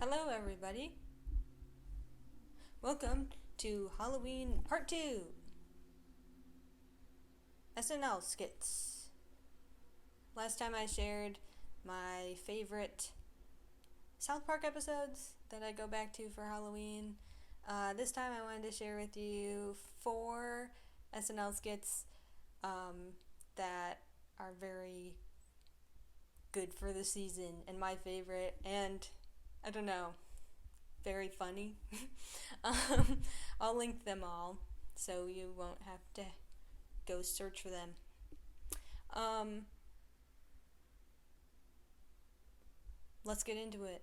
Hello, everybody. Welcome to Halloween Part 2 SNL Skits. Last time I shared my favorite South Park episodes that I go back to for Halloween. This time I wanted to share with you 4 SNL skits that are very good for the season and my favorite, and I don't know, very funny. I'll link them all so you won't have to go search for them. Let's get into it.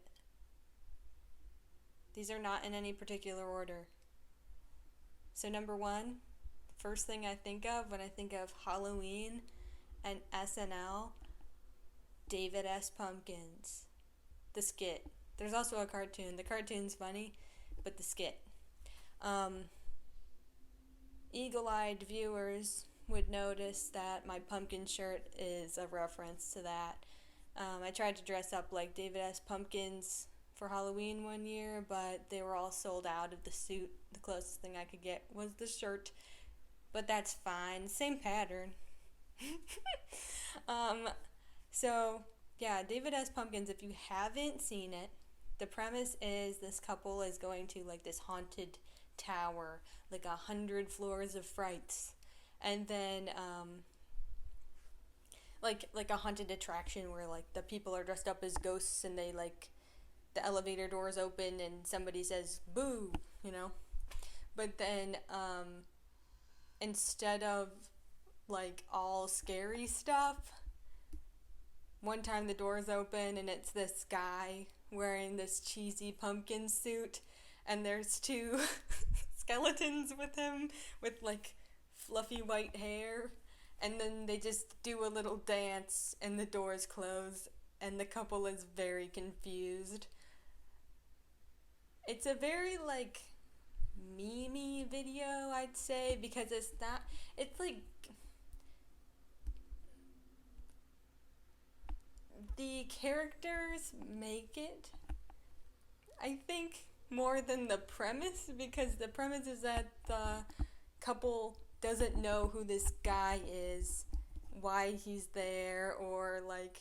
These are not in any particular order. So number 1, first thing I think of when I think of Halloween and SNL, David S. Pumpkins. The skit. There's also a cartoon. The cartoon's funny, but the skit. Eagle-eyed viewers would notice that my pumpkin shirt is a reference to that. I tried to dress up like David S. Pumpkins for Halloween one year, but they were all sold out of the suit. The closest thing I could get was the shirt, but that's fine. Same pattern. So, yeah, David S. Pumpkins, if you haven't seen it, the premise is this couple is going to like this haunted tower, like 100 floors of frights, and then like a haunted attraction where like the people are dressed up as ghosts and they like the elevator doors open and somebody says boo, but then instead of like all scary stuff, one time the doors open and it's this guy wearing this cheesy pumpkin suit, and there's 2 skeletons with him with like fluffy white hair, and then they just do a little dance and the doors close and the couple is very confused. It's a very like meme-y video, I'd say, because it's like the characters make it, I think, more than the premise, because the premise is that the couple doesn't know who this guy is, why he's there, or like,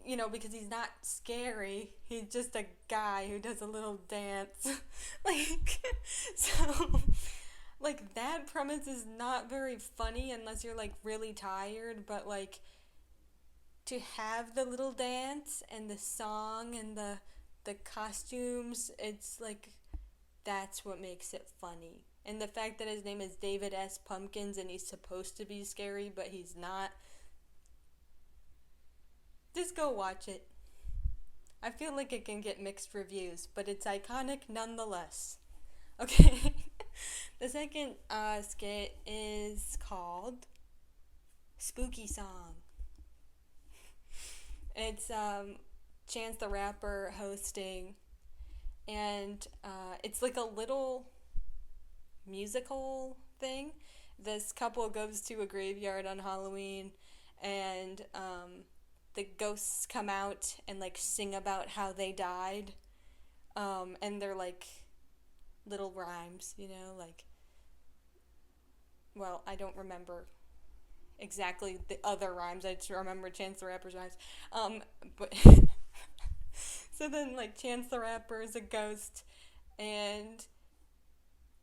because he's not scary, he's just a guy who does a little dance. So, like, that premise is not very funny unless you're like really tired, but like, to have the little dance and the song and the costumes, it's like, that's what makes it funny. And the fact that his name is David S. Pumpkins and he's supposed to be scary, but he's not. Just go watch it. I feel like it can get mixed reviews, but it's iconic nonetheless. Okay. The second skit is called Spooky Song. It's Chance the Rapper hosting, and it's like a little musical thing. This couple goes to a graveyard on Halloween, and the ghosts come out and like sing about how they died, and they're like little rhymes, like, well, I don't remember exactly the other rhymes. I just remember Chance the Rapper's rhymes. But so then like Chance the Rapper is a ghost, and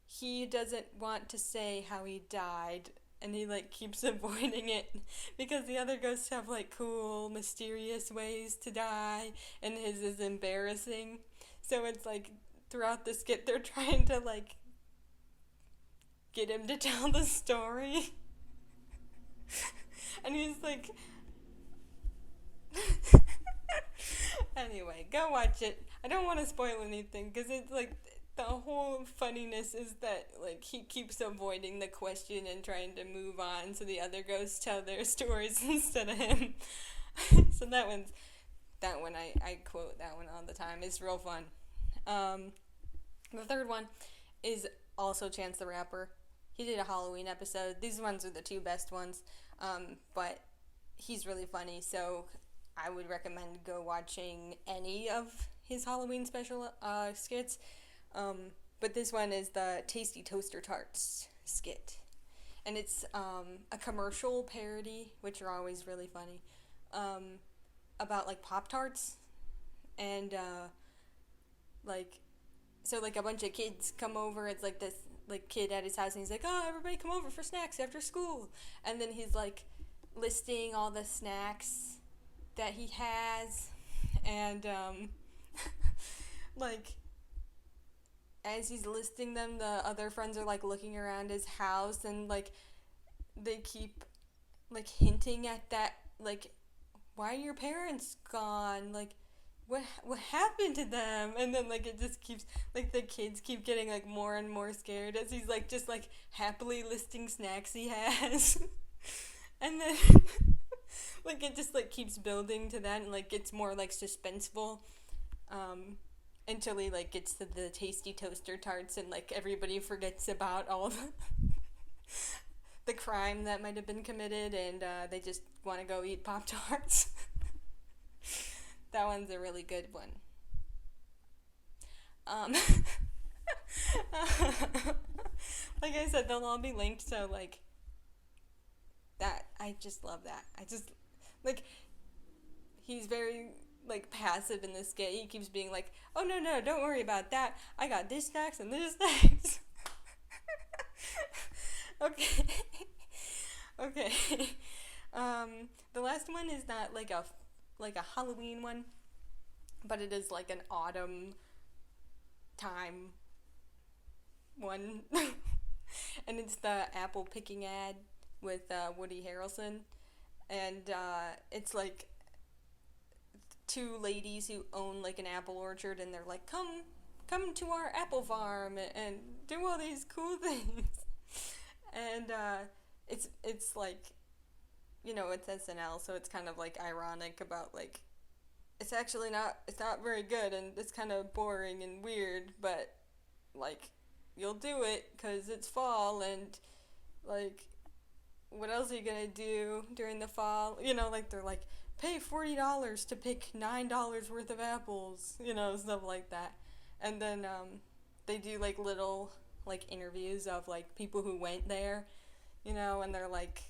he doesn't want to say how he died, and he like keeps avoiding it because the other ghosts have like cool, mysterious ways to die, and his is embarrassing. So it's like throughout the skit they're trying to like get him to tell the story. And he's like anyway, go watch it. I don't want to spoil anything because it's like the whole funniness is that like he keeps avoiding the question and trying to move on so the other ghosts tell their stories instead of him. So that one I quote that one all the time. It's real fun. The third one is also Chance the Rapper. He did a Halloween episode. These ones are the 2 best ones, but he's really funny, so I would recommend go watching any of his Halloween special skits. But this one is the Tasty Toaster Tarts skit. And it's a commercial parody, which are always really funny, about like Pop Tarts. And like, so like a bunch of kids come over. It's like this like kid at his house, and he's like, "Oh, everybody come over for snacks after school." And then he's like listing all the snacks that he has, and like as he's listing them, the other friends are like looking around his house, and like they keep like hinting at that, like, why are your parents gone? Like, what happened to them? And then like it just keeps like the kids keep getting like more and more scared as he's like just like happily listing snacks he has. And then like it just like keeps building to that, and like gets more like suspenseful, until he like gets to the Tasty Toaster Tarts, and like everybody forgets about all the crime that might have been committed, and they just want to go eat Pop Tarts. That one's a really good one. Like I said, they'll all be linked, so like that, I just love that. I just like, he's very like passive in this skit. He keeps being like, "Oh no, don't worry about that. I got this snacks and this snacks." Okay. Okay. The last one is not like a Halloween one, but it is like an autumn time one. And it's the apple picking ad with Woody Harrelson, and it's like two ladies who own like an apple orchard, and they're like, come to our apple farm and do all these cool things. And it's like, you know, it's SNL, so it's kind of like ironic about like, it's not very good, and it's kind of boring and weird, but like you'll do it because it's fall, and like what else are you gonna do during the fall? You know, like they're like, pay $40 to pick $9 worth of apples, you know, stuff like that. And then they do like little like interviews of like people who went there, you know, and they're like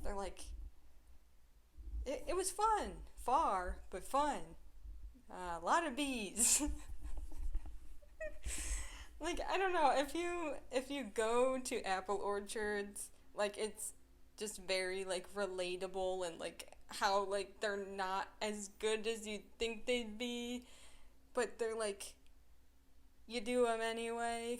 they're like, it was fun, far but fun, a lot of bees. Like, I don't know, if you go to apple orchards, like it's just very like relatable, and like how like they're not as good as you'd think they'd be, but they're like, you do them anyway.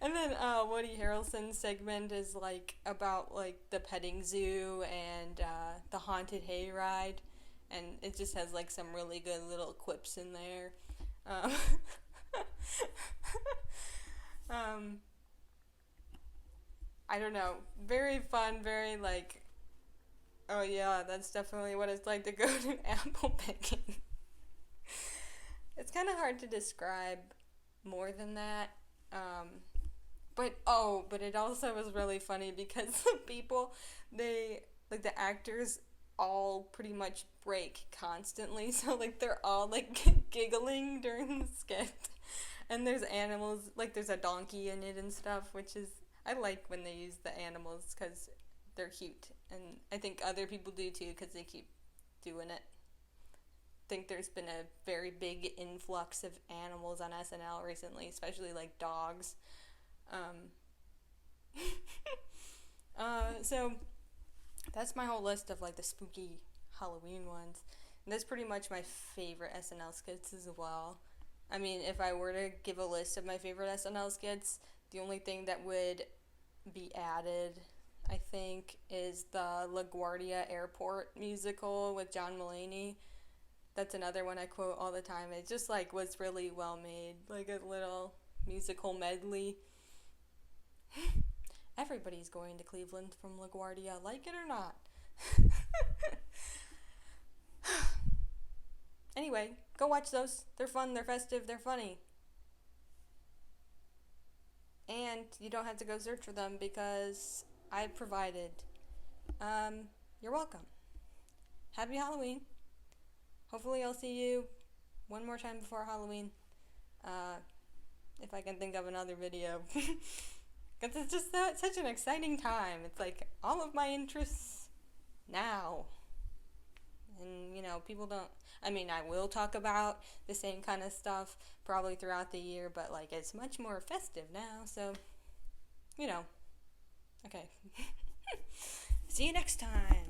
And then Woody Harrelson's segment is like about like the petting zoo and the haunted hayride, and it just has like some really good little quips in there. I don't know, very fun, very like, oh yeah, that's definitely what it's like to go to apple picking. It's kind of hard to describe more than that. But it also was really funny because the people, like the actors all pretty much break constantly. So like they're all like giggling during the skit. And there's animals, like there's a donkey in it and stuff, which is, I like when they use the animals because they're cute. And I think other people do too because they keep doing it. I think there's been a very big influx of animals on SNL recently, especially like dogs. So that's my whole list of like the spooky Halloween ones. And that's pretty much my favorite SNL skits as well. I mean, if I were to give a list of my favorite SNL skits, the only thing that would be added, I think, is the LaGuardia Airport musical with John Mulaney. That's another one I quote all the time. It just like was really well made, like a little musical medley. Everybody's going to Cleveland from LaGuardia, like it or not. Anyway, go watch those. They're fun, they're festive, they're funny. And you don't have to go search for them because I provided. You're welcome. happy Halloween. Hopefully I'll see you one more time before Halloween. If I can think of another video. Because it's just such an exciting time. It's like all of my interests now. And, people don't... I mean, I will talk about the same kind of stuff probably throughout the year, but, it's much more festive now, so, okay. See you next time.